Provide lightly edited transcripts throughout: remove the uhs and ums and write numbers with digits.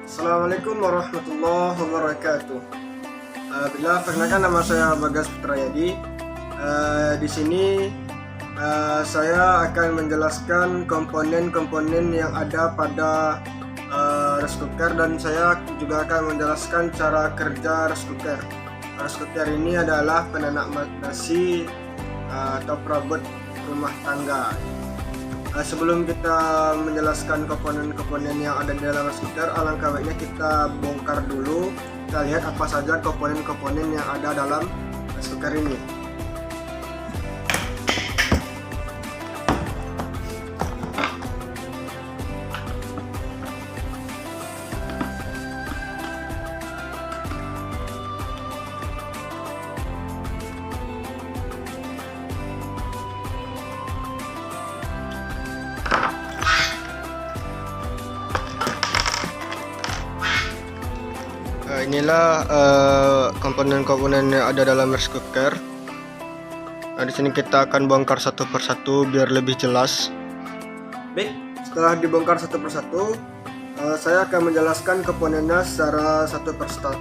Assalamualaikum warahmatullahi wabarakatuh. Perkenalkan, nama saya Bagas Putrayadi. Di sini saya akan menjelaskan komponen-komponen yang ada pada rice cooker, dan saya juga akan menjelaskan cara kerja rice cooker. Rice cooker ini adalah penanak nasi atau perabot rumah tangga. Sebelum kita menjelaskan komponen-komponen yang ada di dalam rice cooker, alangkah baiknya kita bongkar dulu, kita lihat apa saja komponen-komponen yang ada dalam rice cooker ini. Inilah komponen-komponen yang ada dalam rice cooker. Di sini kita akan bongkar satu persatu biar lebih jelas. Baik, setelah dibongkar satu persatu, saya akan menjelaskan komponennya secara satu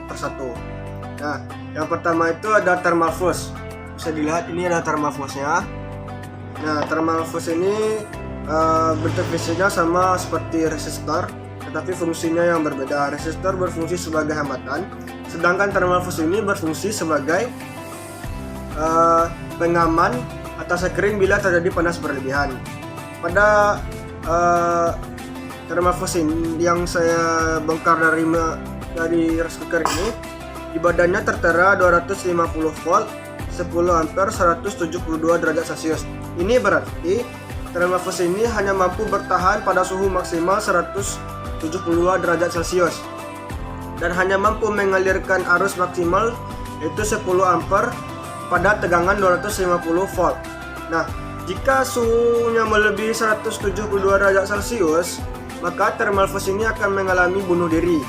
persatu. Nah, yang pertama itu ada thermal fuse. Bisa dilihat ini ada thermal fuse-nya. Nah, thermal fuse ini bentuk fisiknya sama seperti resistor, tetapi fungsinya yang berbeda. Resistor berfungsi sebagai hambatan, sedangkan thermal fuse ini berfungsi sebagai pengaman atau sekring bila terjadi panas berlebihan. Pada thermal fuse ini yang saya bongkar dari rice cooker ini, di badannya tertera 250 volt, 10 ampere, 172 derajat Celcius. Ini berarti thermal fuse ini hanya mampu bertahan pada suhu maksimal 172 derajat Celcius dan hanya mampu mengalirkan arus maksimal yaitu 10 ampere pada tegangan 250 volt. Nah, jika suhunya melebihi 172 derajat Celcius, maka thermal fuse ini akan mengalami bunuh diri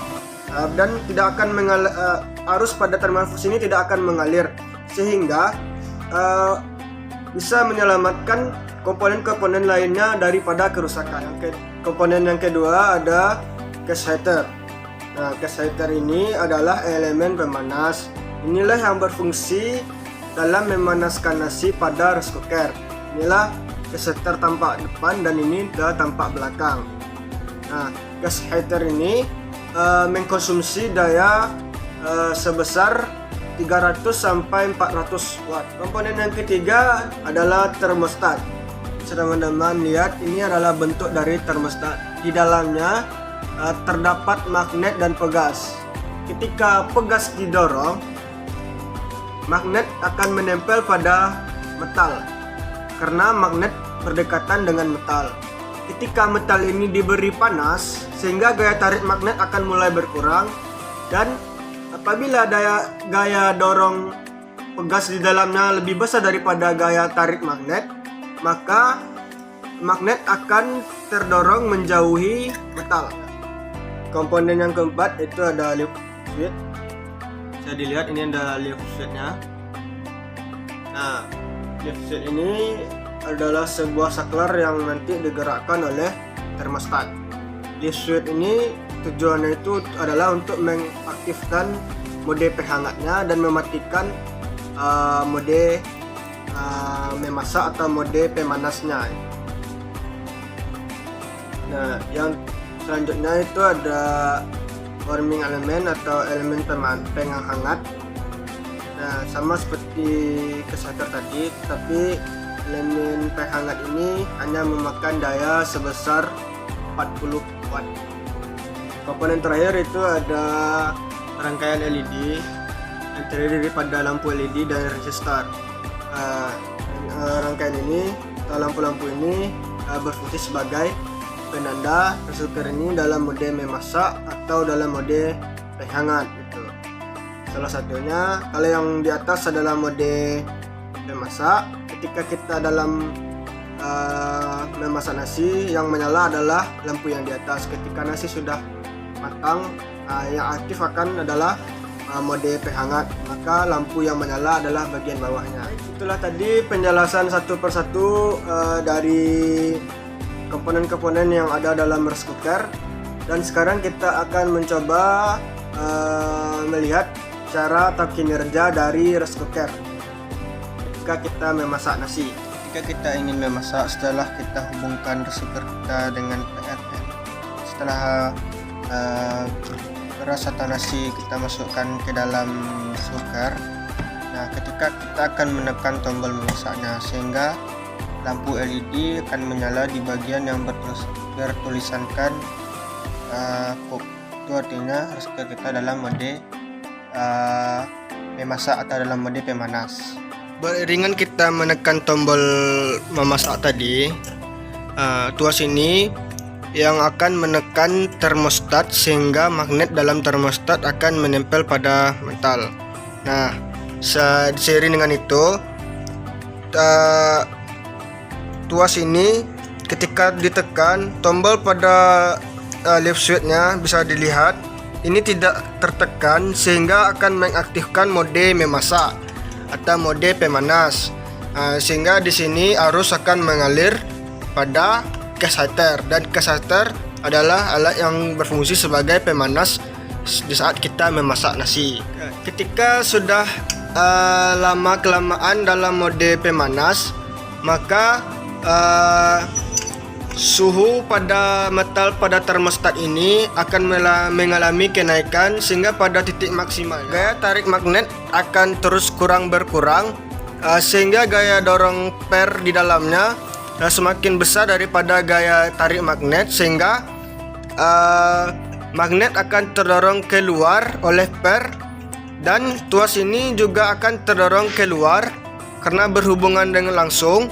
dan tidak akan arus pada thermal fuse ini tidak akan mengalir, sehingga bisa menyelamatkan komponen-komponen lainnya daripada kerusakan. Komponen yang kedua ada gas heater. Nah, gas heater ini adalah elemen pemanas. Inilah yang berfungsi dalam memanaskan nasi pada rice cooker. Inilah gas heater tampak depan dan ini tampak belakang. Nah, gas heater ini mengkonsumsi daya sebesar 300 sampai 400 watt. Komponen yang ketiga adalah termostat. Teman-teman lihat, ini adalah bentuk dari termostat. Di dalamnya terdapat magnet dan pegas. Ketika pegas didorong, magnet akan menempel pada metal karena magnet berdekatan dengan metal. Ketika metal ini diberi panas, sehingga gaya tarik magnet akan mulai berkurang, dan apabila gaya dorong pegas di dalamnya lebih besar daripada gaya tarik magnet, maka magnet akan terdorong menjauhi metal. Komponen yang keempat itu ada lift switch. Bisa dilihat ini ada lift switch-nya. Nah, lift switch ini adalah sebuah saklar yang nanti digerakkan oleh termostat. Lift switch ini tujuannya itu adalah untuk mengaktifkan mode penghangatnya dan mematikan mode memasak atau mode pemanasnya. Nah, yang selanjutnya itu ada warming element atau elemen penghangat. Nah, sama seperti kesetar tadi, tapi elemen penghangat ini hanya memakan daya sebesar 40 watt. Komponen terakhir itu ada rangkaian LED yang terdiri pada lampu LED dan resistor. Rangkaian ini atau lampu-lampu ini berfungsi sebagai penanda rice cooker ini dalam mode memasak atau dalam mode penghangat gitu. Salah satunya, kalau yang di atas adalah mode memasak. Ketika kita dalam memasak nasi, yang menyala adalah lampu yang di atas. Ketika nasi sudah matang, yang aktif akan adalah mode penghangat, maka lampu yang menyala adalah bagian bawahnya. Itulah tadi penjelasan satu persatu dari komponen-komponen yang ada dalam rice cooker. Dan sekarang kita akan mencoba melihat cara atau kinerja dari rice cooker ketika kita memasak nasi. Ketika kita ingin memasak, setelah kita hubungkan rice cooker kita dengan PLN, setelah beras atau nasi kita masukkan ke dalam rice cooker, nah ketika kita akan menekan tombol memasaknya, sehingga lampu LED akan menyala di bagian yang bertulisankan cook. Itu artinya rice cooker kita dalam mode memasak atau dalam mode pemanas. Beriringan kita menekan tombol memasak tadi, tuas ini yang akan menekan termostat sehingga magnet dalam termostat akan menempel pada metal. Nah, seiring dengan itu, tuas ini ketika ditekan, tombol pada lift switch-nya bisa dilihat ini tidak tertekan, sehingga akan mengaktifkan mode memasak atau mode pemanas. Sehingga di sini arus akan mengalir pada gas heater, dan gas heater adalah alat yang berfungsi sebagai pemanas di saat kita memasak nasi. Ketika sudah lama kelamaan dalam mode pemanas, maka suhu pada metal pada termostat ini akan mengalami kenaikan, sehingga pada titik maksimal gaya tarik magnet akan terus berkurang, sehingga gaya dorong per di dalamnya semakin besar daripada gaya tarik magnet, sehingga magnet akan terdorong keluar oleh per, dan tuas ini juga akan terdorong keluar karena berhubungan dengan langsung.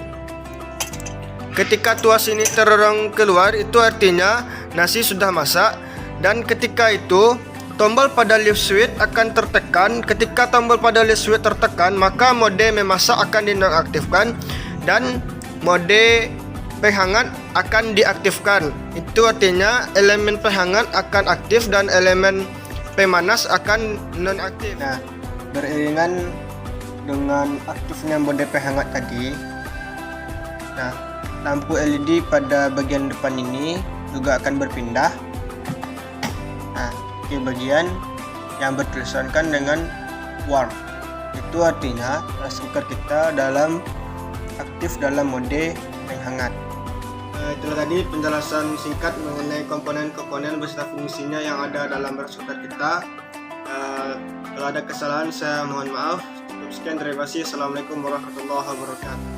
Ketika tuas ini terdorong keluar, itu artinya nasi sudah masak, dan ketika itu tombol pada lift switch akan tertekan. Ketika tombol pada lift switch tertekan, maka mode memasak akan dinonaktifkan dan mode penghangat akan diaktifkan. Itu artinya elemen penghangat akan aktif dan elemen pemanas akan nonaktif. Nah, beriringan dengan aktifnya mode penghangat tadi, nah lampu LED pada bagian depan ini juga akan berpindah ke bagian yang bertulisankan dengan warm. Itu artinya rice cooker kita aktif dalam mode penghangat. Itulah tadi penjelasan singkat mengenai komponen-komponen beserta fungsinya yang ada dalam rice cooker kita. Kalau ada kesalahan saya mohon maaf. Cukup sekian, terima kasih. Assalamualaikum warahmatullahi wabarakatuh.